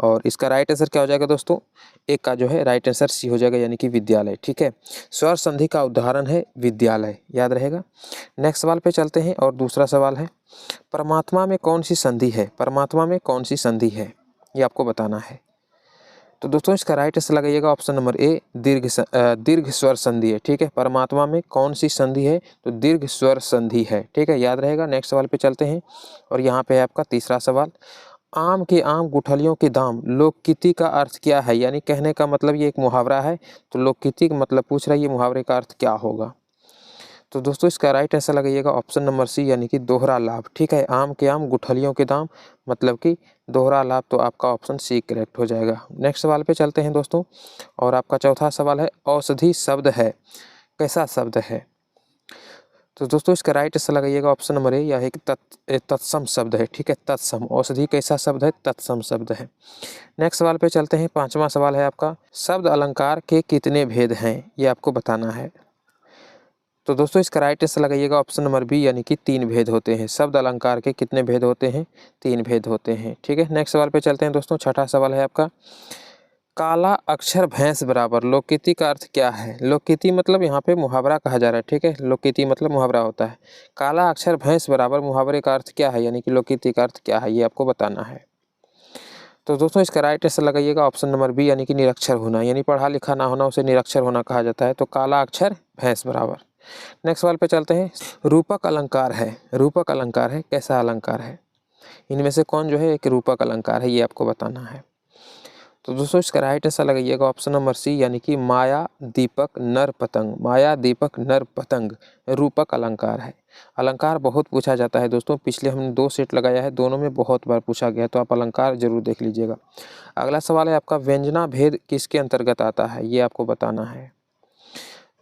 और इसका right answer क्या हो जाएगा दोस्तों, एक का जो है राइट आंसर सी हो जाएगा, यानी कि विद्यालय। ठीक है, स्वर संधि का उदाहरण है विद्यालय, याद रहेगा। नेक्स्ट सवाल पे चलते हैं और दूसरा सवाल है, परमात्मा में कौन सी संधि है, परमात्मा में कौन सी संधि है, ये आपको बताना है। तो दोस्तों इसका राइट आंसर लगाइएगा ऑप्शन नंबर ए, दीर्घ स्वर संधि है। ठीक है, परमात्मा में कौन सी संधि है, तो दीर्घ स्वर संधि है। ठीक है, याद रहेगा। नेक्स्ट सवाल पे चलते हैं और यहाँ पे है आपका तीसरा सवाल, आम के आम गुठलियों के दाम, लोककृति का अर्थ क्या है, यानी कहने का मतलब ये एक मुहावरा है, तो लोककृति का मतलब पूछ रहा है, ये मुहावरे का अर्थ क्या होगा। तो दोस्तों इसका राइट आंसर लगाइएगा ऑप्शन नंबर सी, यानी कि दोहरा लाभ। ठीक है, आम के आम गुठलियों के दाम मतलब कि दोहरा लाभ, तो आपका ऑप्शन सी करेक्ट हो जाएगा। नेक्स्ट सवाल पे चलते हैं दोस्तों और आपका चौथा सवाल है, औषधि शब्द है, कैसा शब्द है। तो दोस्तों इसका राइट आंसर लगाइएगा ऑप्शन नंबर ए, यह एक तत्सम शब्द है। ठीक है, तत्सम, औषधि कैसा शब्द है, तत्सम शब्द है। नेक्स्ट सवाल पे चलते हैं, पांचवा सवाल है आपका, शब्द अलंकार के कितने भेद हैं, ये आपको बताना है। तो दोस्तों इसका राइट आंसर लगाइएगा ऑप्शन नंबर बी, यानी कि 3 भेद होते हैं। शब्द अलंकार के कितने भेद होते हैं, 3 भेद होते हैं। ठीक है, नेक्स्ट सवाल पे चलते हैं दोस्तों, छठा सवाल है आपका, काला अक्षर भैंस बराबर, लोककृति का अर्थ क्या है। लोककृति मतलब यहाँ पे मुहावरा कहा जा रहा है। ठीक है, लोककृति मतलब मुहावरा होता है। काला अक्षर भैंस बराबर मुहावरे का अर्थ क्या है, यानी कि लोककृति का अर्थ क्या है, ये आपको बताना है। तो दोस्तों इसका राइट आंसर लगाइएगा ऑप्शन नंबर बी, यानी कि निरक्षर होना, यानी पढ़ा लिखा ना होना, उसे निरक्षर होना कहा जाता है। तो काला अक्षर भैंस बराबर। नेक्स्ट सवाल पे चलते हैं, रूपक अलंकार है, रूपक अलंकार है, कैसा अलंकार है, इनमें से कौन जो है एक रूपक अलंकार है, ये आपको बताना है। तो दोस्तों इसका राइट आंसर लगाइएगा ऑप्शन नंबर सी, यानी कि माया दीपक नर पतंग, माया दीपक नर पतंग रूपक अलंकार है। अलंकार बहुत पूछा जाता है दोस्तों, पिछले हमने 2 सेट लगाया है, दोनों में बहुत बार पूछा गया, तो आप अलंकार जरूर देख लीजिएगा। अगला सवाल है आपका, व्यंजना भेद किसके अंतर्गत आता है, ये आपको बताना है।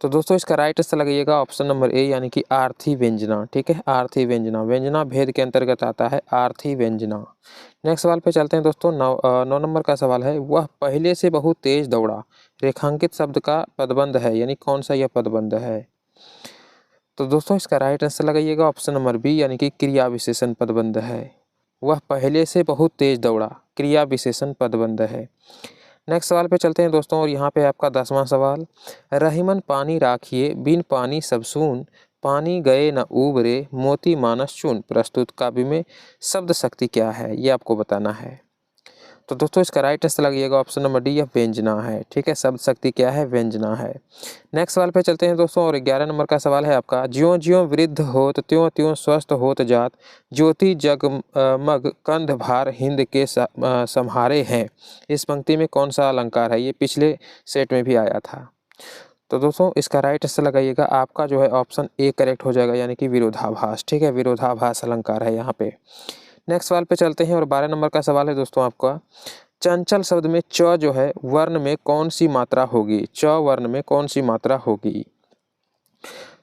तो दोस्तों इसका राइट आंसर लगाइएगा ऑप्शन नंबर ए, यानी कि आर्थी व्यंजना। ठीक है, आर्थी व्यंजना, व्यंजना भेद के अंतर्गत आता है आर्थी व्यंजना। नेक्स्ट सवाल पे चलते हैं दोस्तों, 9 नंबर का सवाल है, वह पहले से बहुत तेज दौड़ा, रेखांकित शब्द का पदबंध है, यानी कौन सा यह पदबंध है। तो दोस्तों इसका राइट आंसर लगाइएगा ऑप्शन नंबर बी, यानी कि क्रिया विशेषण पदबंध है। वह पहले से बहुत तेज दौड़ा, क्रिया विशेषण पदबंध है। नेक्स्ट सवाल पे चलते हैं दोस्तों और यहाँ पे आपका 10वां सवाल, रहीमन पानी राखिए बिन पानी सब सून, पानी गए न उबरे मोती मानस चून, प्रस्तुत काव्य में शब्द शक्ति क्या है, ये आपको बताना है। तो दोस्तों इसका राइट आंसर लगाइएगा ऑप्शन नंबर डी, यह व्यंजना है। ठीक है, शब्द शक्ति क्या है, व्यंजना है। नेक्स्ट सवाल पे चलते हैं दोस्तों और 11 नंबर का सवाल है आपका, ज्यों ज्यों वृद्ध होत त्यों त्यों स्वस्थ होत जात, ज्योति जग मग कंध भार हिंद के सम्हारे हैं, इस पंक्ति में कौन सा अलंकार है, ये पिछले सेट में भी आया था। तो दोस्तों इसका राइट आंसर लगाइएगा, आपका जो है ऑप्शन ए करेक्ट हो जाएगा, यानी कि विरोधाभास। ठीक है, विरोधाभास अलंकार है यहाँ पे। नेक्स्ट सवाल पे चलते हैं और 12 नंबर का सवाल है दोस्तों आपका, चंचल शब्द में च जो है वर्ण में कौन सी मात्रा होगी, च वर्ण में कौन सी मात्रा होगी।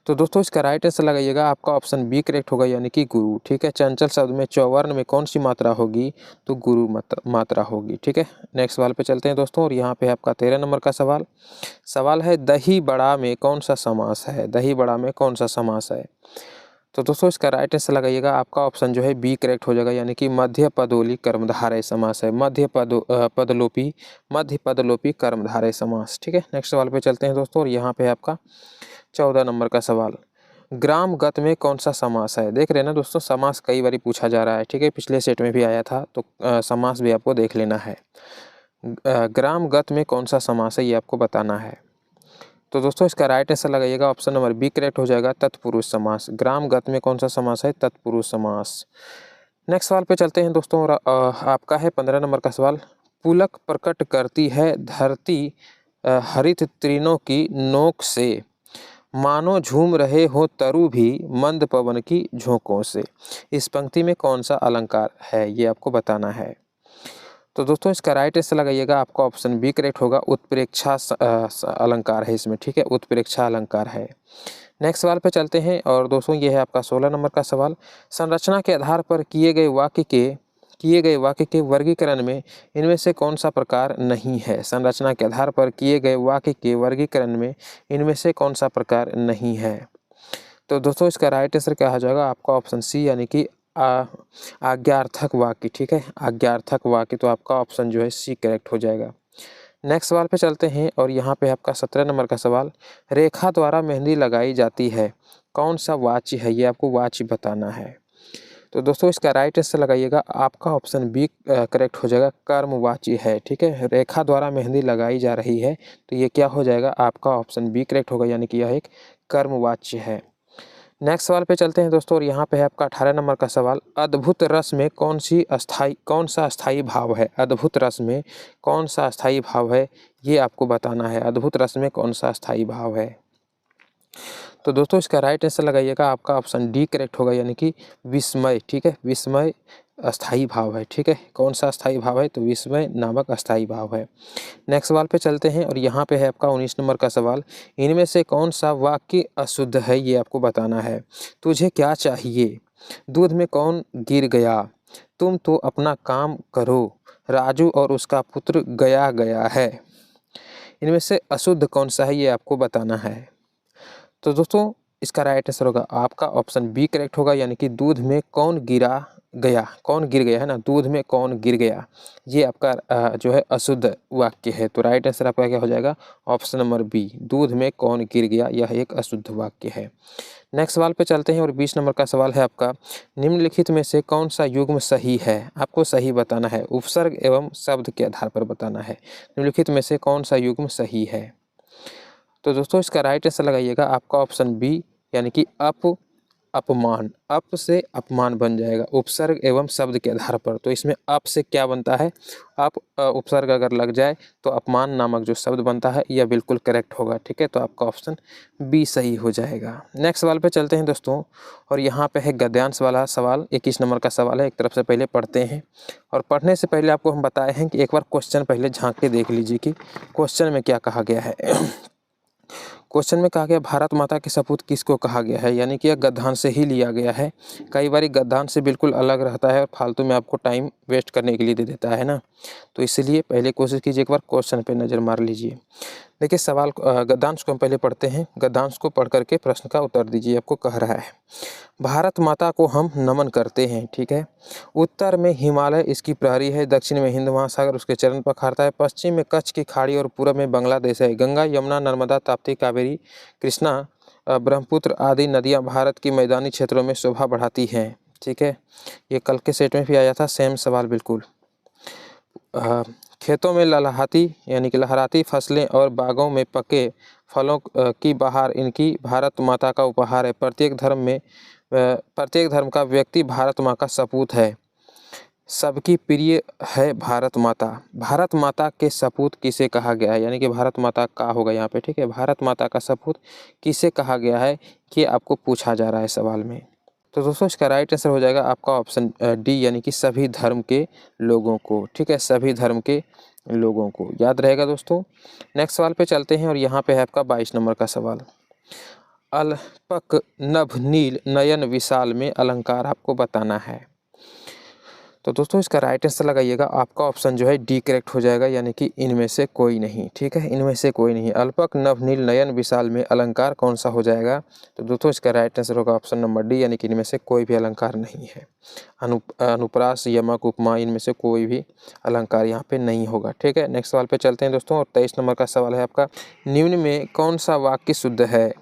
तो दोस्तों इसका राइट आंसर लगाइएगा, आपका ऑप्शन बी करेक्ट होगा, यानी कि गुरु। ठीक है, चंचल शब्द में च वर्ण में कौन सी मात्रा होगी, तो गुरु मात्रा होगी। ठीक है, नेक्स्ट सवाल पे चलते हैं दोस्तों और यहाँ पे आपका 13 नंबर का सवाल है, दही बड़ा में कौन सा समास है, दही बड़ा में कौन सा समास है। तो दोस्तों इसका राइट आंसर लगाइएगा, आपका ऑप्शन जो है बी करेक्ट हो जाएगा, यानी कि मध्य पदोली कर्मधारय समास है, मध्य पदलोपी कर्मधारय समास। ठीक है, नेक्स्ट सवाल पे चलते हैं दोस्तों और यहाँ पे आपका 14 नंबर का सवाल, ग्राम गत में कौन सा समास है। देख रहे हैं ना दोस्तों, समास कई बार पूछा जा रहा है। ठीक है, पिछले सेट में भी आया था, तो समास भी आपको देख लेना है। ग्राम गत में कौन सा समास है, ये आपको बताना है। तो दोस्तों इसका राइट आंसर लगाइएगा, ऑप्शन नंबर बी करेक्ट हो जाएगा, तत्पुरुष समास। ग्राम गत में कौन सा समास है, तत्पुरुष समास। नेक्स्ट सवाल पे चलते हैं दोस्तों और आपका है 15 नंबर का सवाल, पुलक प्रकट करती है धरती हरित तृणों की नोक से, मानो झूम रहे हो तरु भी मंद पवन की झोंकों से, इस पंक्ति में कौन सा अलंकार है, ये आपको बताना है। तो दोस्तों इसका राइट आंसर लगाइएगा, आपका ऑप्शन बी करेक्ट होगा, उत्प्रेक्षा अलंकार है इसमें। ठीक है, उत्प्रेक्षा अलंकार है। नेक्स्ट सवाल पे चलते हैं और दोस्तों ये है आपका 16 नंबर का सवाल, संरचना के आधार पर किए गए वाक्य के वर्गीकरण में इनमें से कौन सा प्रकार नहीं है। संरचना के आधार पर किए गए वाक्य के वर्गीकरण में इनमें से कौन सा प्रकार नहीं है। तो दोस्तों इसका राइट आंसर क्या हो जाएगा, आपका ऑप्शन सी, यानी कि आज्ञार्थक वाक्य, ठीक है, आज्ञार्थक वाक्य। तो आपका ऑप्शन जो है सी करेक्ट हो जाएगा। नेक्स्ट सवाल पे चलते हैं और यहाँ पे आपका 17 नंबर का सवाल, रेखा द्वारा मेहंदी लगाई जाती है, कौन सा वाच्य है, ये आपको वाच्य बताना है। तो दोस्तों इसका राइट आंसर लगाइएगा, आपका ऑप्शन बी करेक्ट हो जाएगा, कर्मवाची है, ठीक है। रेखा द्वारा मेहंदी लगाई जा रही है, तो ये क्या हो जाएगा, आपका ऑप्शन बी करेक्ट होगा, यानी कि यह एक कर्मवाच्य है। नेक्स्ट सवाल पे चलते हैं दोस्तों और यहाँ पे है आपका 18 नंबर का सवाल, अद्भुत रस में कौन सा अस्थाई भाव है, अद्भुत रस में कौन सा अस्थाई भाव है, ये आपको बताना है, अद्भुत रस में कौन सा अस्थाई भाव है। तो दोस्तों इसका राइट आंसर लगाइएगा, आपका ऑप्शन डी करेक्ट होगा, यानी कि विस्मय, ठीक है, विस्मय अस्थाई भाव है, ठीक है। कौन सा अस्थाई भाव है, तो विस्मय नामक अस्थाई भाव है। नेक्स्ट सवाल पे चलते हैं और यहाँ पे है आपका 19 नंबर का सवाल, इनमें से कौन सा वाक्य अशुद्ध है, ये आपको बताना है। तुझे क्या चाहिए, दूध में कौन गिर गया, तुम तो अपना काम करो, राजू और उसका पुत्र गया गया है। इनमें से अशुद्ध कौन सा है, ये आपको बताना है। तो दोस्तों इसका राइट आंसर होगा आपका ऑप्शन बी करेक्ट होगा, यानी कि दूध में कौन गिरा गया, कौन गिर गया है ना, दूध में कौन गिर गया, ये आपका जो है अशुद्ध वाक्य है। तो राइट आंसर आपका क्या हो जाएगा, ऑप्शन नंबर बी, दूध में कौन गिर गया, यह एक अशुद्ध वाक्य है। नेक्स्ट सवाल पे चलते हैं और 20 नंबर का सवाल है आपका, निम्नलिखित में से कौन सा युग्म सही है, आपको सही बताना है, उपसर्ग एवं शब्द के आधार पर बताना है। निम्नलिखित में से कौन सा युग्म सही है। तो दोस्तों इसका राइट आंसर लगाइएगा, आपका ऑप्शन बी, यानी कि अपमान, अप से अपमान बन जाएगा, उपसर्ग एवं शब्द के आधार पर। तो इसमें अप से क्या बनता है, उपसर्ग अगर लग जाए तो अपमान नामक जो शब्द बनता है यह बिल्कुल करेक्ट होगा, ठीक है। तो आपका ऑप्शन बी सही हो जाएगा। नेक्स्ट सवाल पे चलते हैं दोस्तों और यहाँ पे है गद्यांश वाला सवाल, 21 नंबर का सवाल है, एक तरफ से पहले पढ़ते हैं। और पढ़ने से पहले आपको हम बताए हैं कि एक बार क्वेश्चन पहले झाँक के देख लीजिए कि क्वेश्चन में क्या कहा गया है। क्वेश्चन में कहा गया भारत माता के सपूत किसको कहा गया है, यानी कि यह गद्यांश से ही लिया गया है। कई बार गद्यांश से बिल्कुल अलग रहता है और फालतू में आपको टाइम वेस्ट करने के लिए दे देता है ना, तो इसलिए पहले कोशिश कीजिए, एक बार क्वेश्चन पे नज़र मार लीजिए। देखिए सवाल गद्यांश को हम पहले पढ़ते हैं, गद्यांश को पढ़ करके प्रश्न का उत्तर दीजिए। आपको कह रहा है, भारत माता को हम नमन करते हैं, ठीक है। उत्तर में हिमालय इसकी प्रहरी है, दक्षिण में हिंद महासागर उसके चरण पखारता है, पश्चिम में कच्छ की खाड़ी और पूर्व में बांग्लादेश है। गंगा यमुना नर्मदा ताप्ती कावेरी कृष्णा ब्रह्मपुत्र आदि नदियां भारत की मैदानी क्षेत्रों में शोभा बढ़ाती हैं, ठीक है। ये कल के सेट में भी आया था, सेम सवाल बिल्कुल। खेतों में लहराती यानी कि लहराती फसलें और बागों में पके फलों की बहार इनकी भारत माता का उपहार है। प्रत्येक धर्म का व्यक्ति भारत माँ का सपूत है, सबकी प्रिय है भारत माता। भारत माता के सपूत किसे कहा गया है, यानी कि भारत माता का होगा यहाँ पे, ठीक है। भारत माता का सपूत किसे कहा गया है, कि आपको पूछा जा रहा है सवाल में। तो दोस्तों इसका राइट आंसर हो जाएगा आपका ऑप्शन डी, यानी कि सभी धर्म के लोगों को, ठीक है, सभी धर्म के लोगों को, याद रहेगा दोस्तों। नेक्स्ट सवाल पे चलते हैं और यहाँ पे है आपका 22 नंबर का सवाल, अल्पक नभ नील नयन विशाल में अलंकार आपको बताना है। तो दोस्तों इसका राइट आंसर लगाइएगा, आपका ऑप्शन जो है डी करेक्ट हो जाएगा, यानी कि इनमें से कोई नहीं, ठीक है, इनमें से कोई नहीं। अल्पक नभ नील नयन विशाल में अलंकार कौन सा हो जाएगा, तो दोस्तों इसका राइट आंसर होगा ऑप्शन नंबर डी, यानी कि इनमें से कोई भी अलंकार नहीं है। अनुप्रास यमक उपमा इनमें से कोई भी अलंकार यहाँ पे नहीं होगा, ठीक है। नेक्स्ट सवाल पे चलते हैं दोस्तों और 23 नंबर का सवाल है आपका, निम्न में कौन सा वाक्य शुद्ध है।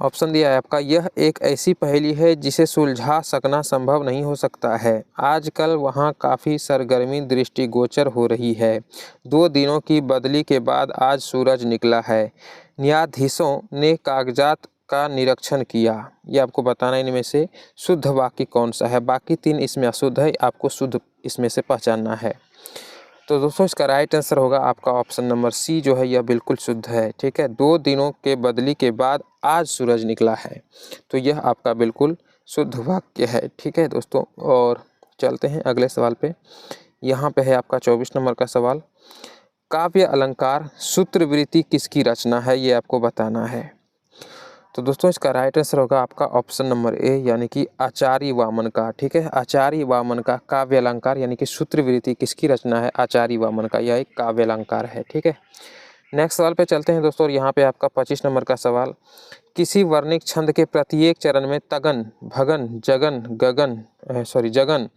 ऑप्शन दिया है आपका, यह एक ऐसी पहेली है जिसे सुलझा सकना संभव नहीं हो सकता है। आजकल वहाँ काफ़ी सरगर्मी दृष्टिगोचर हो रही है। 2 दिनों की बदली के बाद आज सूरज निकला है। न्यायाधीशों ने कागजात का निरीक्षण किया। ये आपको बताना है इनमें से शुद्ध वाक्य कौन सा है। बाकी 3 इसमें अशुद्ध है, आपको शुद्ध इसमें से पहचानना है। तो दोस्तों इसका राइट आंसर होगा आपका ऑप्शन नंबर सी, जो है यह बिल्कुल शुद्ध है, ठीक है। 2 दिनों के बदली के बाद आज सूरज निकला है, तो यह आपका बिल्कुल शुद्ध वाक्य है, ठीक है दोस्तों। और चलते हैं अगले सवाल पे। यहाँ पे है आपका 24 नंबर का सवाल, काव्य अलंकार सूत्रवृत्ति किसकी रचना है, ये आपको बताना है। तो दोस्तों इसका राइट आंसर होगा आपका ऑप्शन नंबर ए, यानी कि आचार्य वामन का, ठीक है। आचार्य वामन का काव्य अलंकार यानी कि सूत्रवृत्ति किसकी रचना है, आचार्य वामन का, यह एक काव्य अलंकार है, ठीक है। नेक्स्ट सवाल पे चलते हैं दोस्तों, और यहाँ पे आपका 25 नंबर का सवाल, किसी वर्णिक छंद के प्रत्येक चरण में तगन, भगन, जगन, गगन जगन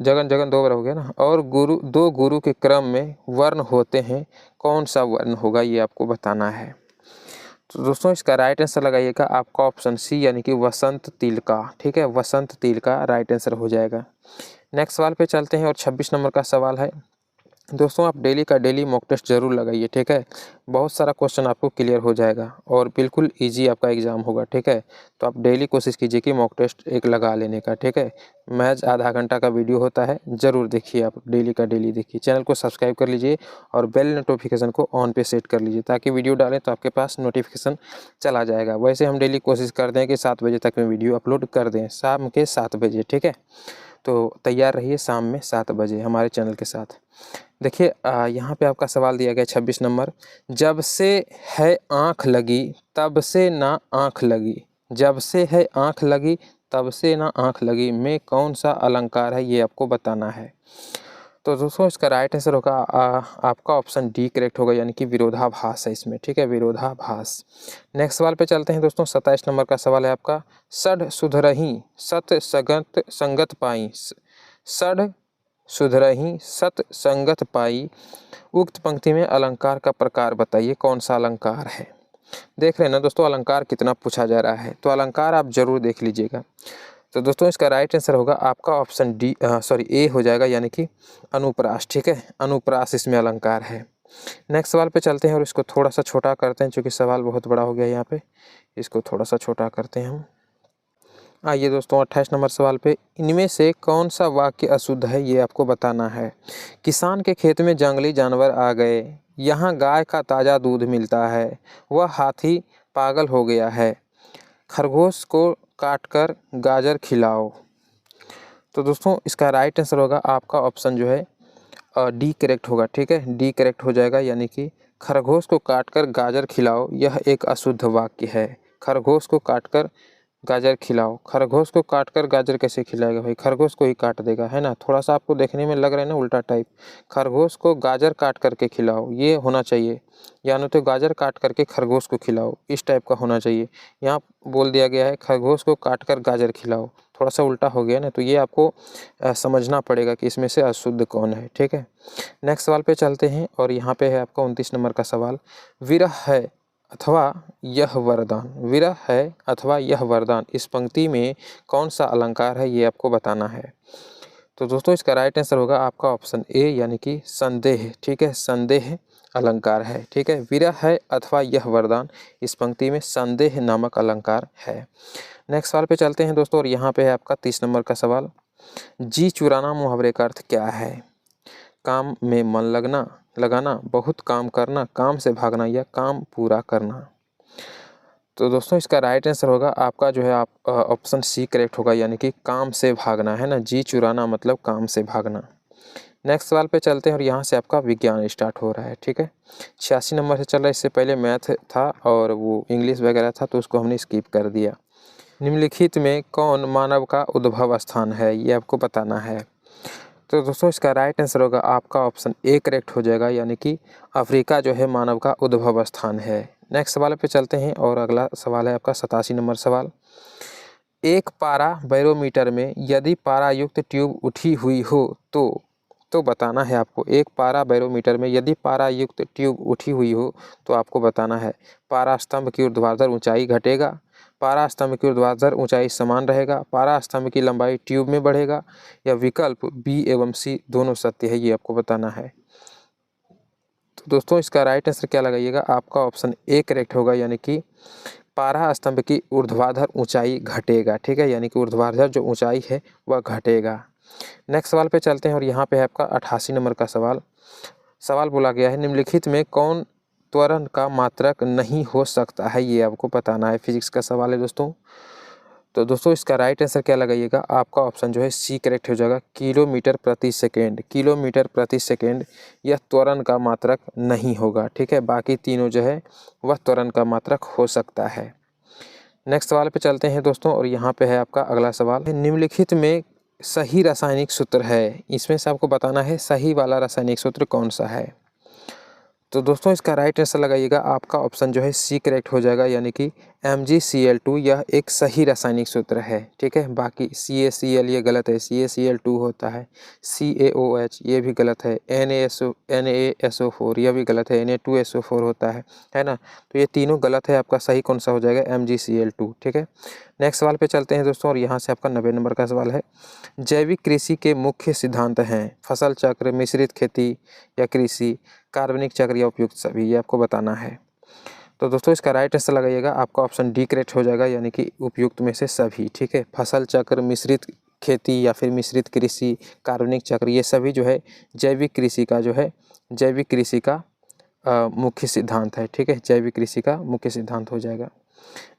जगन जगन 2 बार हो गया ना, और गुरु 2 गुरु के क्रम में वर्ण होते हैं, कौन सा वर्ण होगा ये आपको बताना है। तो दोस्तों इसका राइट आंसर लगाइएगा आपका ऑप्शन सी यानी कि वसंत तिलका। ठीक है, वसंत तिलका राइट आंसर हो जाएगा। नेक्स्ट सवाल पे चलते हैं, और 26 नंबर का सवाल है दोस्तों, आप डेली का डेली मॉक टेस्ट जरूर लगाइए। ठीक है, बहुत सारा क्वेश्चन आपको क्लियर हो जाएगा और बिल्कुल इजी आपका एग्जाम होगा। ठीक है, तो आप डेली कोशिश कीजिए कि मॉक टेस्ट एक लगा लेने का। ठीक है, मैच आधा घंटा का वीडियो होता है, ज़रूर देखिए, आप डेली का डेली देखिए। चैनल को सब्सक्राइब कर लीजिए और बेल नोटिफिकेशन को ऑन पे सेट कर लीजिए, ताकि वीडियो डालें तो आपके पास नोटिफिकेशन चला जाएगा। वैसे हम डेली कोशिश करते हैं कि 7 बजे तक में वीडियो अपलोड कर दें, शाम के 7 बजे। ठीक है, तो तैयार रहिए शाम में 7 बजे हमारे चैनल के साथ। देखिए यहाँ पे आपका सवाल दिया गया 26 नंबर, जब से है आँख लगी तब से ना आँख लगी, जब से है आँख लगी तब से ना आँख लगी में कौन सा अलंकार है, ये आपको बताना है। तो दोस्तों इसका राइट आंसर होगा आपका ऑप्शन डी करेक्ट होगा, यानी कि विरोधाभास है इसमें। ठीक है, विरोधाभास। नेक्स्ट सवाल पे चलते हैं दोस्तों, 27 नंबर का सवाल है आपका, सढ़ सुधरही सत संगत संगत पाई, सढ़ सुधरही सत संगत पाई, उक्त पंक्ति में अलंकार का प्रकार बताइए, कौन सा अलंकार है। देख रहे हैं ना दोस्तों, अलंकार कितना पूछा जा रहा है, तो अलंकार आप जरूर देख लीजिएगा। तो दोस्तों इसका राइट आंसर होगा आपका ऑप्शन डी ए हो जाएगा, यानी कि अनुप्रास। ठीक है, अनुप्रास इसमें अलंकार है। नेक्स्ट सवाल पे चलते हैं और इसको थोड़ा सा छोटा करते हैं, क्योंकि सवाल बहुत बड़ा हो गया यहाँ पे, इसको थोड़ा सा छोटा करते हैं हम। आइए दोस्तों 28 नंबर सवाल पे, इनमें से कौन सा वाक्य अशुद्ध है, ये आपको बताना है। किसान के खेत में जंगली जानवर आ गए, यहाँ गाय का ताज़ा दूध मिलता है, वह हाथी पागल हो गया है, खरगोश को काटकर गाजर खिलाओ। तो दोस्तों इसका राइट आंसर होगा आपका ऑप्शन जो है डी करेक्ट होगा। ठीक है, डी करेक्ट हो जाएगा, यानी कि खरगोश को काटकर गाजर खिलाओ यह एक अशुद्ध वाक्य है। खरगोश को काटकर गाजर खिलाओ, खरगोश को काटकर गाजर कैसे खिलाएगा भाई, खरगोश को ही काट देगा, है ना। थोड़ा सा आपको देखने में लग रहा है ना उल्टा टाइप, खरगोश को गाजर काट करके खिलाओ ये होना चाहिए, या तो गाजर काट करके खरगोश को खिलाओ, इस टाइप का होना चाहिए। यहाँ बोल दिया गया है खरगोश को काटकर गाजर खिलाओ, थोड़ा सा उल्टा हो गया ना, तो ये आपको समझना पड़ेगा कि इसमें से अशुद्ध कौन है। ठीक है, नेक्स्ट सवाल पे चलते हैं, और यहाँ पे है आपका 29 नंबर का सवाल, विरह है अथवा यह वरदान, विरह है अथवा यह वरदान, इस पंक्ति में कौन सा अलंकार है, ये आपको बताना है। तो दोस्तों इसका राइट आंसर होगा आपका ऑप्शन ए, यानी कि संदेह। ठीक है, संदेह अलंकार है। ठीक है, विरह है अथवा यह वरदान, इस पंक्ति में संदेह नामक अलंकार है। नेक्स्ट सवाल पे चलते हैं दोस्तों, और यहाँ पे है आपका 30 नंबर का सवाल, जी चुराना मुहावरे का अर्थ क्या है। काम में मन लगाना, बहुत काम करना, काम से भागना या काम पूरा करना। तो दोस्तों इसका राइट आंसर होगा आपका जो है आप ऑप्शन सी करेक्ट होगा, यानी कि काम से भागना, है ना। जी चुराना मतलब काम से भागना। नेक्स्ट सवाल पे चलते हैं, और यहाँ से आपका विज्ञान स्टार्ट हो रहा है। ठीक है, 86 नंबर से चल रहा है, इससे पहले मैथ था और वो इंग्लिश वगैरह था, तो उसको हमने स्किप कर दिया। निम्नलिखित में कौन मानव का उद्भव स्थान है, ये आपको बताना है। तो दोस्तों इसका राइट आंसर होगा आपका ऑप्शन ए करेक्ट हो जाएगा, यानी कि अफ्रीका जो है मानव का उद्भव स्थान है। नेक्स्ट सवाल पे चलते हैं, और अगला सवाल है आपका 87 नंबर सवाल, एक पारा बैरोमीटर में यदि पारा युक्त ट्यूब उठी हुई हो तो बताना है आपको। एक पारा बैरोमीटर में यदि पारा युक्त ट्यूब उठी हुई हो तो आपको बताना है, पारा स्तंभ की ऊर्ध्वाधर ऊंचाई घटेगा, पारा स्तंभ की ऊर्ध्वाधर ऊंचाई समान रहेगा, पारा स्तंभ की लंबाई ट्यूब में बढ़ेगा, या विकल्प बी एवं सी दोनों सत्य है, ये आपको बताना है। तो दोस्तों इसका राइट आंसर क्या लगाइएगा, आपका ऑप्शन ए करेक्ट होगा, यानी कि पारा स्तंभ की ऊर्ध्वाधर ऊंचाई घटेगा। ठीक है, यानी कि ऊर्ध्वाधर जो ऊंचाई है वह घटेगा। नेक्स्ट सवाल पे चलते हैं, और यहाँ पे है आपका 88 नंबर का सवाल बोला गया है, निम्नलिखित में कौन त्वरण का मात्रक नहीं हो सकता है, ये आपको बताना है। फिजिक्स का सवाल है दोस्तों। तो दोस्तों इसका राइट आंसर क्या लगाइएगा, आपका ऑप्शन जो है सी करेक्ट हो जाएगा, किलोमीटर प्रति सेकेंड। किलोमीटर प्रति सेकेंड यह त्वरण का मात्रक नहीं होगा। ठीक है, बाकी तीनों जो है वह त्वरण का मात्रक हो सकता है। नेक्स्ट सवाल पे चलते हैं दोस्तों, और यहाँ पे है आपका अगला सवाल, निम्नलिखित में सही रासायनिक सूत्र है, इसमें से आपको बताना है सही वाला रासायनिक सूत्र कौन सा है। तो दोस्तों इसका राइट आंसर लगाइएगा, आपका ऑप्शन जो है सी करेक्ट हो जाएगा, यानी कि MgCl2 यह एक सही रासायनिक सूत्र है। ठीक है, बाकी CaCl ये गलत है, CaCl2 होता है, CaOH ये भी गलत है, NaSO4 यह भी गलत है, Na2SO4 होता है ना। तो ये तीनों गलत है, आपका सही कौन सा हो जाएगा, MgCl2। ठीक है, नेक्स्ट सवाल पे चलते हैं दोस्तों, और यहाँ से आपका 90 नंबर का सवाल है। जैविक कृषि के मुख्य सिद्धांत हैं फसल चक्र, मिश्रित खेती या कृषि, कार्बनिक चक्र या उपयुक्त सभी, ये आपको बताना है। तो दोस्तों इसका राइट आंसर लगाइएगा, आपका ऑप्शन डी करेक्ट हो जाएगा, यानी कि उपयुक्त में से सभी। ठीक है, फसल चक्र, मिश्रित खेती या फिर मिश्रित कृषि, कार्बनिक चक्र, ये सभी जो है जैविक कृषि का मुख्य सिद्धांत है। ठीक है, जैविक कृषि का मुख्य सिद्धांत हो जाएगा।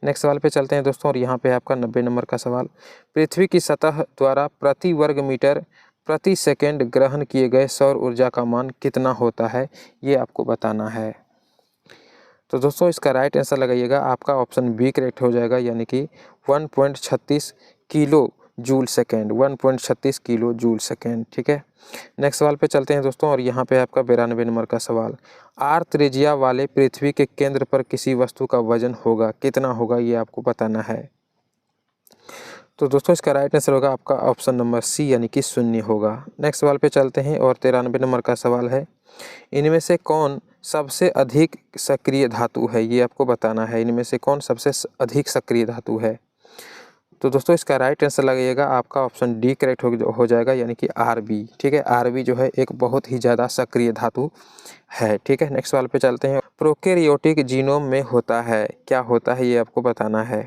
नेक्स्ट सवाल पे चलते हैं दोस्तों, और यहाँ पे आपका 90 नंबर का सवाल। पृथ्वी की सतह द्वारा प्रति वर्ग मीटर प्रति सेकंड ग्रहण किए गए सौर ऊर्जा का मान कितना होता है, ये आपको बताना है। तो दोस्तों इसका राइट आंसर लगाइएगा, आपका ऑप्शन बी करेक्ट हो जाएगा, यानी कि 1.36 kilo joule second, 1.36 kilo joule second. ठीक है, नेक्स्ट सवाल पे चलते हैं दोस्तों, और यहाँ पे आपका 92 नंबर का सवाल। आर त्रिज्या वाले पृथ्वी के केंद्र पर किसी वस्तु का वजन होगा, कितना होगा, ये आपको बताना है। तो दोस्तों इसका राइट आंसर होगा आपका ऑप्शन नंबर सी, यानी कि 0 होगा। नेक्स्ट सवाल पे चलते हैं, और 93 नंबर का सवाल है। इनमें से कौन सबसे अधिक सक्रिय धातु है, ये आपको बताना है। इनमें से कौन सबसे अधिक सक्रिय धातु है। तो दोस्तों इसका राइट आंसर लगाइएगा, आपका ऑप्शन डी करेक्ट हो जाएगा, यानी कि Rb। ठीक है, Rb जो है एक बहुत ही ज़्यादा सक्रिय धातु है। ठीक है, नेक्स्ट सवाल पे चलते हैं। प्रोकैरियोटिक जीनोम में होता है, क्या होता है, ये आपको बताना है।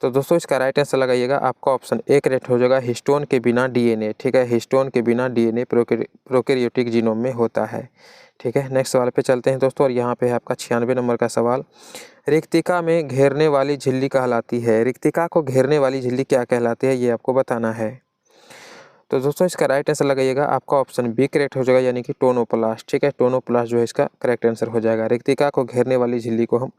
तो दोस्तों इसका राइट आंसर लगाइएगा, आपका ऑप्शन ए करेक्ट हो जाएगा, हिस्टोन के बिना DNA। ठीक है, हिस्टोन के बिना DNA प्रोकैरियोटिक जीनोम में होता है। ठीक है, नेक्स्ट सवाल पे चलते हैं दोस्तों, और यहाँ पे है आपका 96 नंबर का सवाल। रिक्तिका में घेरने वाली झिल्ली कहलाती है, रिक्तिका को घेरने वाली झिल्ली क्या कहलाती है, ये आपको बताना है। तो दोस्तों इसका राइट आंसर लगाइएगा, आपका ऑप्शन बी करेक्ट हो जाएगा, यानी कि टोनोप्लास्ट। ठीक है, टोनोप्लास्ट जो है इसका करेक्ट आंसर हो जाएगा। रिक्तिका को घेरने वाली झिल्ली को हम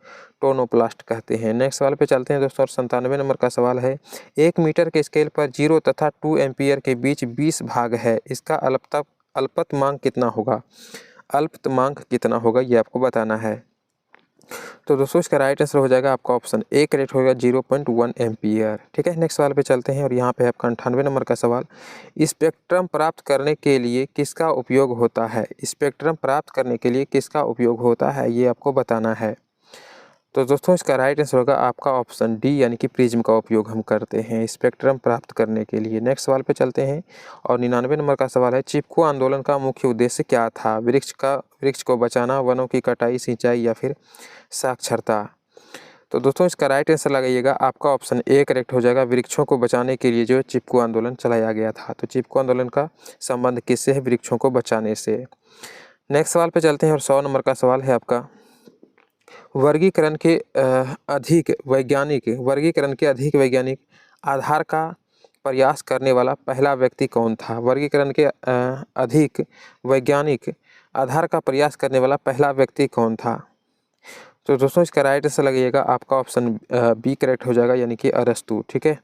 टोनोप्लास्ट कहते हैं। नेक्स्ट सवाल पे चलते हैं दोस्तों, और 97 नंबर का सवाल है। 1 मीटर के स्केल पर 0 तथा 2 एम्पियर के बीच 20 भाग है, इसका अल्पतमांक कितना होगा, अल्पतमांक कितना होगा, ये आपको बताना है। तो दोस्तों इसका राइट आंसर हो जाएगा, आपका ऑप्शन ए करेक्ट होगा, 0.1 एम्पियर। ठीक है, नेक्स्ट सवाल पे चलते हैं, और यहाँ पे आपका 98 नंबर का सवाल। स्पेक्ट्रम प्राप्त करने के लिए किसका उपयोग होता है, स्पेक्ट्रम प्राप्त करने के लिए किसका उपयोग होता है, ये आपको बताना है। तो दोस्तों इसका राइट आंसर होगा आपका ऑप्शन डी, यानी कि प्रिज्म का उपयोग हम करते हैं स्पेक्ट्रम प्राप्त करने के लिए। नेक्स्ट सवाल पे चलते हैं, और 99 नंबर का सवाल है। चिपको आंदोलन का मुख्य उद्देश्य क्या था, वृक्ष को बचाना, वनों की कटाई, सिंचाई या फिर साक्षरता। तो दोस्तों इसका राइट आंसर लगाइएगा, आपका ऑप्शन ए करेक्ट हो जाएगा, वृक्षों को बचाने के लिए जो चिपको आंदोलन चलाया गया था। तो चिपको आंदोलन का संबंध किससे है, वृक्षों को बचाने से। नेक्स्ट सवाल पे चलते हैं, और 100 नंबर का सवाल है आपका। वर्गीकरण के अधिक वैज्ञानिक आधार का प्रयास करने वाला पहला व्यक्ति कौन था, वर्गीकरण के अधिक वैज्ञानिक आधार का प्रयास करने वाला पहला व्यक्ति कौन था। तो दोस्तों इसका राइट आंसर लगाइएगा, आपका ऑप्शन बी करेक्ट हो जाएगा, यानी कि अरस्तु। ठीक है,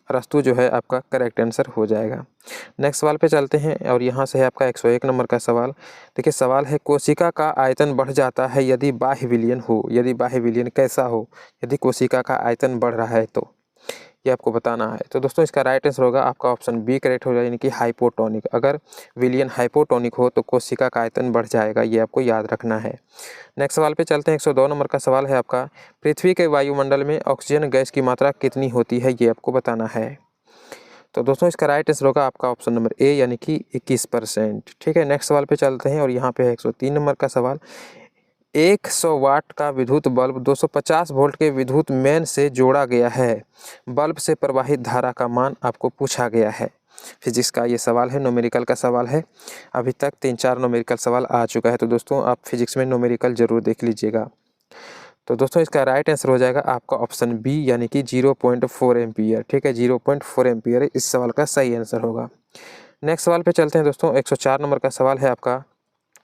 अरस्तु जो है आपका करेक्ट आंसर हो जाएगा। नेक्स्ट सवाल पे चलते हैं, और यहाँ से है आपका 101 नंबर का सवाल। देखिए सवाल है, कोशिका का आयतन बढ़ जाता है यदि बाह्य विलयन हो, यदि बाह्य विलयन कैसा हो, यदि कोशिका का आयतन बढ़ रहा है तो, ये आपको बताना है। तो दोस्तों इसका राइट आंसर होगा, आपका ऑप्शन बी करेक्ट हो जाएगा, यानी कि हाइपोटोनिक। अगर विलयन हाइपोटोनिक हो तो कोशिका का आयतन बढ़ जाएगा, ये आपको याद रखना है। नेक्स्ट सवाल पे चलते हैं, 102 नंबर का सवाल है आपका। पृथ्वी के वायुमंडल में ऑक्सीजन गैस की मात्रा कितनी होती है, ये आपको बताना है। तो दोस्तों इसका राइट आंसर होगा आपका ऑप्शन नंबर ए, यानी कि 21%। ठीक है, नेक्स्ट सवाल पे चलते हैं, और यहाँ पे है 103 नंबर का सवाल। 100 वाट का विद्युत बल्ब 250 वोल्ट के विद्युत मेन से जोड़ा गया है, बल्ब से प्रवाहित धारा का मान आपको पूछा गया है। फिजिक्स का ये सवाल है, न्यूमेरिकल का सवाल है। अभी तक 3-4 न्यूमेरिकल सवाल आ चुका है, तो दोस्तों आप फिजिक्स में न्यूमेरिकल जरूर देख लीजिएगा। तो दोस्तों इसका राइट आंसर हो जाएगा आपका ऑप्शन बी, यानी कि 0.4 एम्पियर। ठीक है, 0.4 एम्पियर इस सवाल का सही आंसर होगा। नेक्स्ट सवाल पे चलते हैं दोस्तों, 104 नंबर का सवाल है आपका।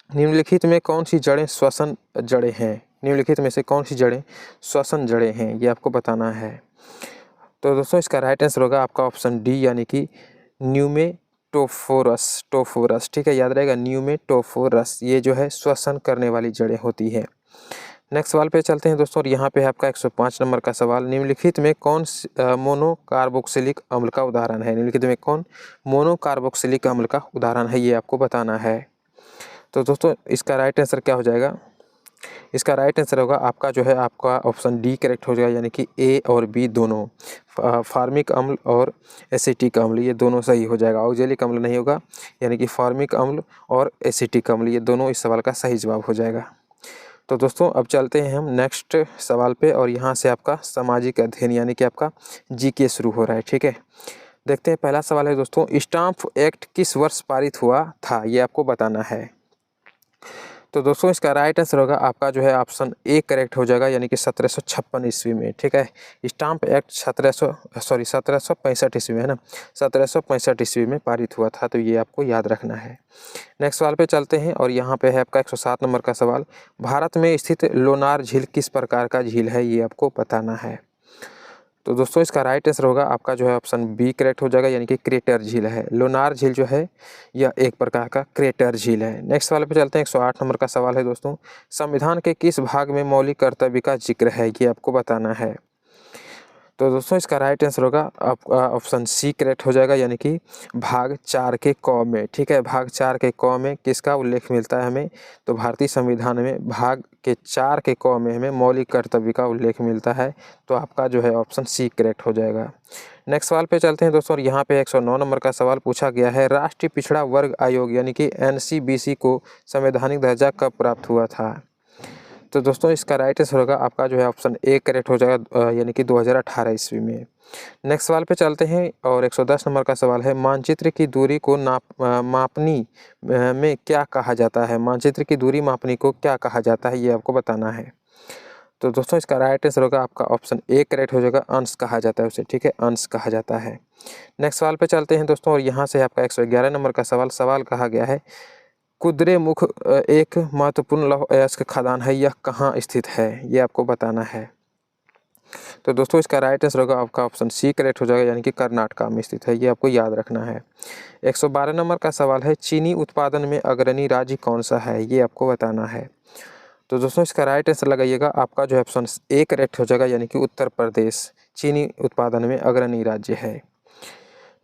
निम्नलिखित में कौन सी जड़ें श्वसन जड़ें हैं, निम्नलिखित में से कौन सी जड़ें श्वसन जड़ें हैं, ये आपको बताना है। तो दोस्तों इसका राइट आंसर होगा आपका ऑप्शन डी, यानी कि न्यूमेटोड न्यूमेटोफोरस, ठीक है, याद रहेगा न्यूमेटोफोरस, ये जो है श्वसन करने वाली जड़ें होती है। नेक्स्ट सवाल पे चलते हैं दोस्तों, और यहाँ पे है आपका 105 नंबर का सवाल। निम्नलिखित में कौन मोनोकार्बोक्सिलिक अम्ल का उदाहरण है? निम्नलिखित में कौन मोनोकार्बोक्सिलिक अम्ल का उदाहरण है, ये आपको बताना है। तो दोस्तों इसका राइट आंसर क्या हो जाएगा? इसका राइट आंसर होगा आपका जो है आपका ऑप्शन डी करेक्ट हो जाएगा, यानी कि ए और बी दोनों, फार्मिक अम्ल और एसिटिक अम्ल, ये दोनों सही हो जाएगा। ऑक्जेलिक अम्ल नहीं होगा, यानी कि फार्मिक अम्ल और एसिटिक अम्ल, ये दोनों इस सवाल का सही जवाब हो जाएगा। तो दोस्तों अब चलते हैं हम नेक्स्ट सवाल पे, और यहाँ से आपका सामाजिक अध्ययन यानी कि आपका जीके शुरू हो रहा है, ठीक है। देखते हैं, पहला सवाल है दोस्तों, स्टाम्प एक्ट किस वर्ष पारित हुआ था, ये आपको बताना है। तो दोस्तों इसका राइट आंसर होगा आपका जो है ऑप्शन ए करेक्ट हो जाएगा, यानी कि 1756 ईस्वी में, ठीक है। स्टाम्प एक्ट 1765 ईस्वी में है ना, 1765 ईस्वी में पारित हुआ था, तो ये आपको याद रखना है। नेक्स्ट सवाल पे चलते हैं, और यहाँ पे है आपका 107 नंबर का सवाल। भारत में स्थित लोनार झील किस प्रकार का झील है, ये आपको बताना है। तो दोस्तों इसका राइट आंसर होगा आपका जो है ऑप्शन बी करेक्ट हो जाएगा, यानी कि क्रेटर झील है। लोनार झील जो है यह एक प्रकार का क्रेटर झील है। नेक्स्ट सवाल पे चलते हैं, 108 नंबर का सवाल है दोस्तों, संविधान के किस भाग में मौलिक कर्तव्य का जिक्र है, ये आपको बताना है। तो दोस्तों इसका राइट आंसर होगा आपका ऑप्शन सी करेक्ट हो जाएगा, यानी कि भाग 4 के क में, ठीक है। भाग 4 के क में किसका उल्लेख मिलता है हमें? तो भारतीय संविधान में भाग के 4 के क में हमें मौलिक कर्तव्य का उल्लेख मिलता है, तो आपका जो है ऑप्शन सी करेक्ट हो जाएगा। नेक्स्ट सवाल पे चलते हैं दोस्तों, और यहाँ पे 109 नंबर का सवाल पूछा गया है, राष्ट्रीय पिछड़ा वर्ग आयोग यानी कि NCBC को संवैधानिक दर्जा कब प्राप्त हुआ था? तो दोस्तों इसका राइट आंसर होगा आपका जो है ऑप्शन ए करेक्ट हो जाएगा, यानी कि 2018 ईस्वी में। नेक्स्ट सवाल पे चलते हैं, और 110 नंबर का सवाल है, मानचित्र की दूरी को मापनी में क्या कहा जाता है? मानचित्र की दूरी मापनी को क्या कहा जाता है, ये आपको बताना है। तो दोस्तों इसका राइट आंसर होगा आपका ऑप्शन ए करेक्ट हो जाएगा, अंश कहा जाता है उसे, ठीक है, अंश कहा जाता है। नेक्स्ट सवाल पे चलते हैं दोस्तों, और यहाँ से आपका 111 नंबर का सवाल कहा गया है, कुद्रेमुख एक महत्वपूर्ण लौह अयस्क खदान है, यह कहाँ स्थित है, ये आपको बताना है। तो दोस्तों इसका राइट आंसर होगा आपका ऑप्शन सी करेक्ट हो जाएगा, यानी कि कर्नाटका में स्थित है, ये आपको याद रखना है। 112 नंबर का सवाल है, चीनी उत्पादन में अग्रणी राज्य कौन सा है, ये आपको बताना है। तो दोस्तों इसका राइट आंसर लगाइएगा, आपका जो है ऑप्शन ए करेक्ट हो जाएगा, यानी कि उत्तर प्रदेश चीनी उत्पादन में अग्रणी राज्य है।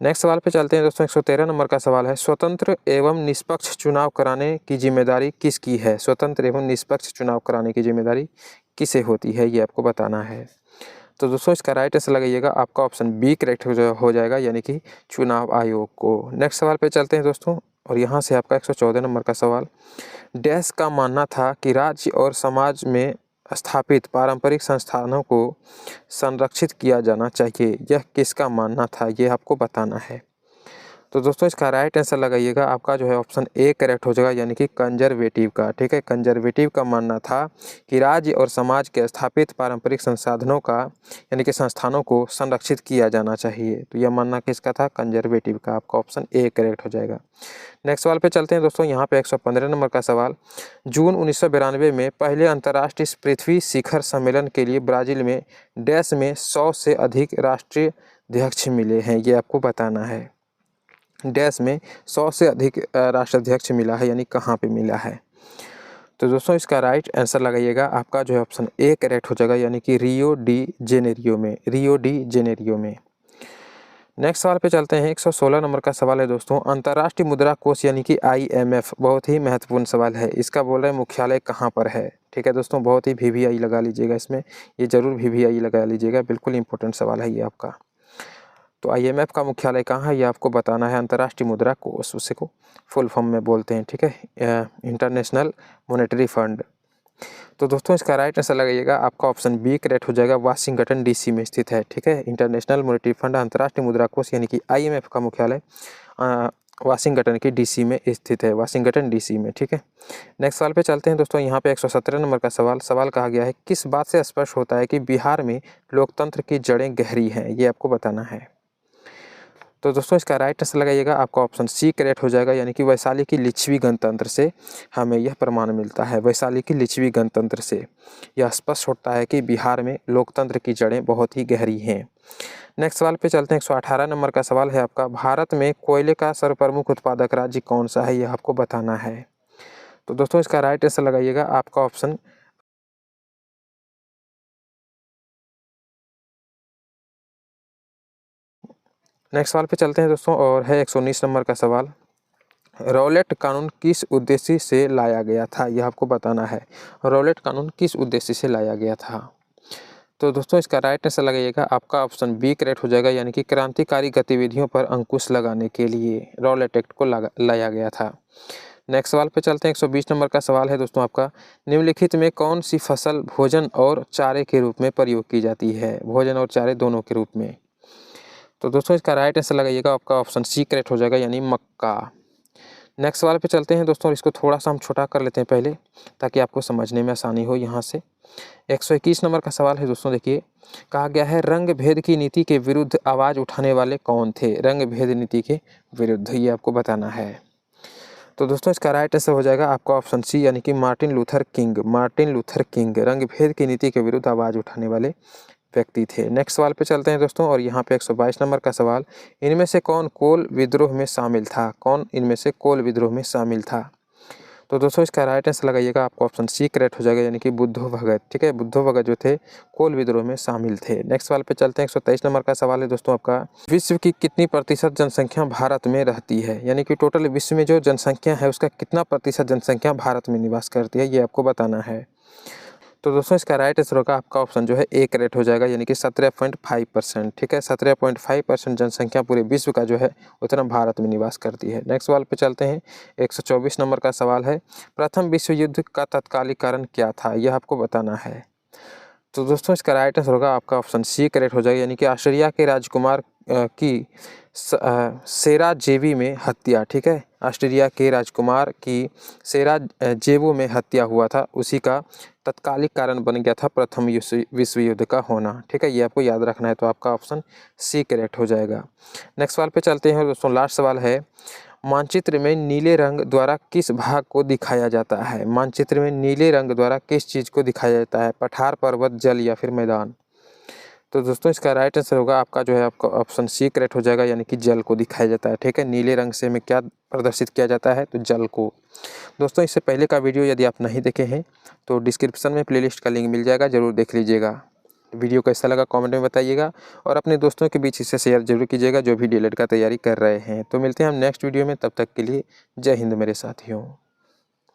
नेक्स्ट सवाल पे चलते हैं दोस्तों, 113 नंबर का सवाल है, स्वतंत्र एवं निष्पक्ष चुनाव कराने की जिम्मेदारी किसकी है? स्वतंत्र एवं निष्पक्ष चुनाव कराने की जिम्मेदारी किसे होती है, ये आपको बताना है। तो दोस्तों इसका राइट आंसर लगाइएगा, आपका ऑप्शन बी करेक्ट हो जाएगा, यानी कि चुनाव आयोग को। नेक्स्ट सवाल पे चलते हैं दोस्तों, और यहाँ से आपका 114 नंबर का सवाल, डैश का मानना था कि राज्य और समाज में स्थापित पारंपरिक संस्थानों को संरक्षित किया जाना चाहिए, यह किसका मानना था, ये आपको बताना है। तो दोस्तों इसका राइट आंसर लगाइएगा, आपका जो है ऑप्शन ए करेक्ट हो जाएगा, यानी कि कंजर्वेटिव का, ठीक है। कंजर्वेटिव का मानना था कि राज्य और समाज के स्थापित पारंपरिक संसाधनों का यानी कि संस्थानों को संरक्षित किया जाना चाहिए, तो यह मानना किसका था? कंजर्वेटिव का, आपका ऑप्शन ए करेक्ट हो जाएगा। नेक्स्ट सवाल पे चलते हैं दोस्तों, यहाँ पे 115 नंबर का सवाल, जून 1992 में पहले अंतर्राष्ट्रीय पृथ्वी शिखर सम्मेलन के लिए ब्राज़ील में डैश में 100 से अधिक राष्ट्रीय अध्यक्ष मिले हैं, ये आपको बताना है। डैश में 100 से अधिक राष्ट्राध्यक्ष मिला है, यानी कहाँ पे मिला है? तो दोस्तों इसका राइट आंसर लगाइएगा, आपका जो है ऑप्शन ए करेक्ट हो जाएगा, यानी कि रियो डी जेनेरियो में। नेक्स्ट सवाल पे चलते हैं, 116 नंबर का सवाल है दोस्तों, अंतर्राष्ट्रीय मुद्रा कोष यानी कि IMF, बहुत ही महत्वपूर्ण सवाल है, इसका बोल रहे हैं मुख्यालय कहाँ पर है, ठीक है दोस्तों, बहुत ही VVI लगा लीजिएगा इसमें, ये जरूर VVI लगा लीजिएगा, बिल्कुल इंपॉर्टेंट सवाल है ये आपका। तो IMF का मुख्यालय कहाँ है, ये आपको बताना है। अंतर्राष्ट्रीय मुद्रा कोष, उसे को फुल फॉर्म में बोलते हैं, ठीक है, इंटरनेशनल मॉनेटरी फंड। तो दोस्तों इसका राइट आंसर लगाइएगा, आपका ऑप्शन बी करेक्ट हो जाएगा, वाशिंगटन DC में स्थित है, ठीक है। इंटरनेशनल मॉनेटरी फंड अंतर्राष्ट्रीय मुद्रा कोष यानी कि IMF का मुख्यालय वाशिंगटन की DC में स्थित है, वाशिंगटन DC में, ठीक है। नेक्स्ट सवाल पे चलते हैं दोस्तों, यहाँ पे 117 नंबर का सवाल कहा गया है, किस बात से स्पष्ट होता है कि बिहार में लोकतंत्र की जड़ें गहरी हैं, ये आपको बताना है। तो दोस्तों इसका राइट आंसर लगाइएगा, आपका ऑप्शन सी करेक्ट हो जाएगा, यानी कि वैशाली की लिच्छवी गणतंत्र से हमें यह प्रमाण मिलता है। वैशाली की लिच्छवी गणतंत्र से यह स्पष्ट होता है कि बिहार में लोकतंत्र की जड़ें बहुत ही गहरी हैं। नेक्स्ट सवाल पे चलते हैं। 118 नंबर का सवाल है आपका, भारत में कोयले का सर्वप्रमुख उत्पादक राज्य कौन सा है, यह आपको बताना है। तो दोस्तों इसका राइट आंसर लगाइएगा आपका ऑप्शन नेक्स्ट सवाल पे चलते हैं दोस्तों, और है 119 नंबर का सवाल, रौलेट कानून किस उद्देश्य से लाया गया था, यह आपको बताना है। रौलेट कानून किस उद्देश्य से लाया गया था। तो दोस्तों इसका राइट आंसर लगाइएगा आपका ऑप्शन बी करेक्ट हो जाएगा, यानी कि क्रांतिकारी गतिविधियों पर अंकुश लगाने के लिए रौलेट एक्ट को लाया गया था। नेक्स्ट सवाल पे चलते हैं। 120 नंबर का सवाल है दोस्तों आपका, निम्नलिखित में कौन सी फसल भोजन और चारे के रूप में प्रयोग की जाती है, भोजन और चारे दोनों के रूप में। तो दोस्तों इसका राइट आंसर लगाइएगा आपका ऑप्शन सी करेक्ट हो जाएगा, यानी मक्का। नेक्स्ट सवाल पे चलते हैं दोस्तों, इसको थोड़ा सा हम छोटा कर लेते हैं पहले, ताकि आपको समझने में आसानी हो। यहाँ से 121 नंबर का सवाल है दोस्तों, देखिए कहा गया है, रंग भेद की नीति के विरुद्ध आवाज़ उठाने वाले कौन थे, रंग भेद नीति के विरुद्ध, ये आपको बताना है। तो दोस्तों इसका राइट आंसर हो जाएगा आपका ऑप्शन सी, यानी कि Martin Luther king. Martin Luther king रंग भेद की नीति के विरुद्ध आवाज़ उठाने वाले व्यक्ति थे। नेक्स्ट सवाल पे चलते हैं दोस्तों, और यहाँ पे 122 नंबर का सवाल, इनमें से कौन कोल विद्रोह में शामिल था, कौन इनमें से कोल विद्रोह में शामिल था। तो दोस्तों इसका राइट आंसर लगाइएगा आपका ऑप्शन सी करेक्ट हो जाएगा, यानी कि बुद्धो भगत। ठीक है, बुद्धो भगत जो थे कोल विद्रोह में शामिल थे। नेक्स्ट सवाल पे चलते हैं। 123 नंबर का सवाल है दोस्तों आपका, विश्व की कितनी प्रतिशत जनसंख्या भारत में रहती है, यानी कि टोटल विश्व में जो जनसंख्या है उसका कितना प्रतिशत जनसंख्या भारत में निवास करती है, ये आपको बताना है। तो दोस्तों इसका राइट आंसर होगा आपका ऑप्शन जो है ए करेक्ट हो जाएगा, यानी कि 17.5%। ठीक है, 17.5% जनसंख्या पूरे विश्व का जो है उतना भारत में निवास करती है। नेक्स्ट सवाल पे चलते हैं। 124 नंबर का सवाल है, प्रथम विश्व युद्ध का तत्कालिक कारण क्या था, यह आपको बताना है। तो दोस्तों इसका राइट आंसर होगा आपका ऑप्शन सी करेक्ट हो जाएगा, यानी कि ऑस्ट्रिया के राजकुमार की सेराजेवो में हत्या। ठीक है, ऑस्ट्रिया के राजकुमार की सेराजेवो में हत्या हुआ था, उसी का तत्कालिक कारण बन गया था प्रथम विश्व युद्ध का होना। ठीक है, ये आपको याद रखना है, तो आपका ऑप्शन सी करेक्ट हो जाएगा। नेक्स्ट सवाल पे चलते हैं दोस्तों, लास्ट सवाल है, मानचित्र में नीले रंग द्वारा किस भाग को दिखाया जाता है। मानचित्र में नीले रंग द्वारा किस चीज़ को दिखाया जाता है, पठार, पर्वत, जल या फिर मैदान। तो दोस्तों इसका राइट आंसर होगा आपका जो है आपका ऑप्शन सी करेक्ट हो जाएगा, यानी कि जल को दिखाया जाता है। ठीक है, नीले रंग से हमें क्या प्रदर्शित किया जाता है, तो जल को। दोस्तों इससे पहले का वीडियो यदि आप नहीं देखे हैं तो डिस्क्रिप्शन में प्लेलिस्ट का लिंक मिल जाएगा, ज़रूर देख लीजिएगा। वीडियो कैसा लगा कमेंट में बताइएगा, और अपने दोस्तों के बीच इसे शेयर जरूर कीजिएगा जो भी डीएलएड का तैयारी कर रहे हैं। तो मिलते हैं हम नेक्स्ट वीडियो में, तब तक के लिए जय हिंद मेरे साथियों।